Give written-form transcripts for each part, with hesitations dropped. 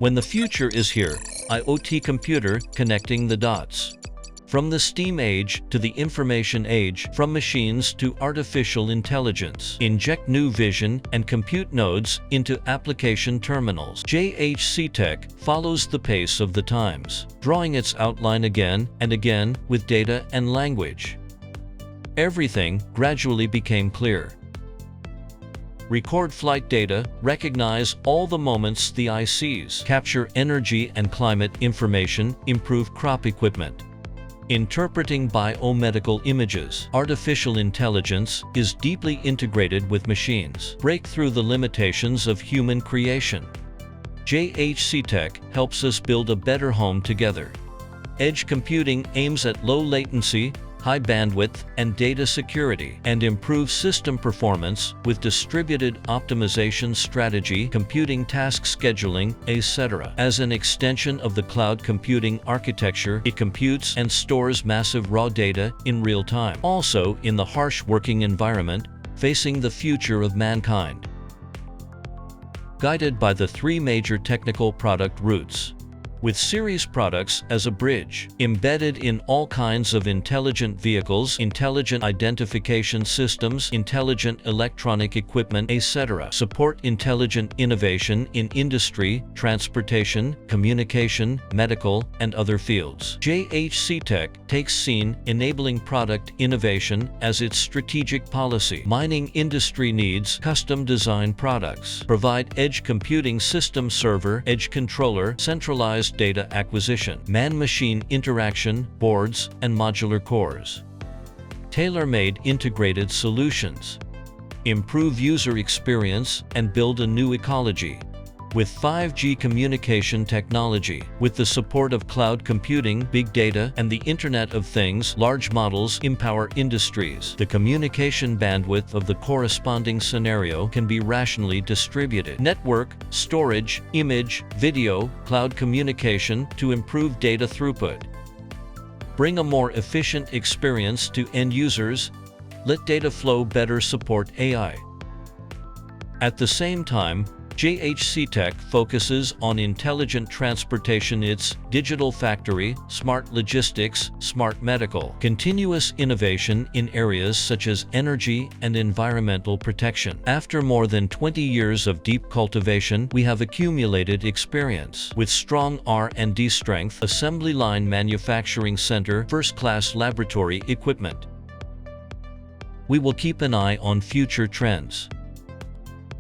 When the future is here, IoT computer connecting the dots. From the STEAM age to the information age, from machines to artificial intelligence, inject new vision and compute nodes into application terminals. JHCTECH follows the pace of the times, drawing its outline again and again with data and language. Everything gradually became clear. Record flight data, recognize all the moments the eye sees, capture energy and climate information, improve crop equipment. Interpreting biomedical images. Artificial intelligence is deeply integrated with machines. Break through the limitations of human creation. JHCTECH helps us build a better home together. Edge computing aims at low latency, high bandwidth, and data security, and improves system performance with distributed optimization strategy, computing task scheduling, etc. As an extension of the cloud computing architecture, it computes and stores massive raw data in real time. Also, in the harsh working environment, facing the future of mankind. Guided by the three major technical product routes. With series products as a bridge, embedded in all kinds of intelligent vehicles, intelligent identification systems, intelligent electronic equipment, etc. Support intelligent innovation in industry, transportation, communication, medical, and other fields. JHCTECH takes scene, enabling product innovation as its strategic policy. Mining industry needs custom design products. Provide edge computing system server, edge controller, centralized data acquisition, man-machine interaction, boards, and modular cores. Tailor-made integrated solutions. Improve user experience and build a new ecology. With 5G communication technology, with the support of cloud computing, big data, and the Internet of Things, large models empower industries. The communication bandwidth of the corresponding scenario can be rationally distributed. Network, storage, image, video, cloud communication to improve data throughput. Bring a more efficient experience to end users. Let data flow better support AI. At the same time, JHCTECH focuses on intelligent transportation, its digital factory, smart logistics, smart medical, continuous innovation in areas such as energy and environmental protection. After more than 20 years of deep cultivation, we have accumulated experience. With strong R&D strength, assembly line manufacturing center, first-class laboratory equipment. We will keep an eye on future trends.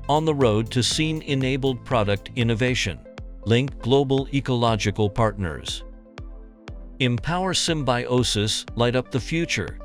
On the road to scene-enabled product innovation. Link global ecological partners. Empower symbiosis, light up the future.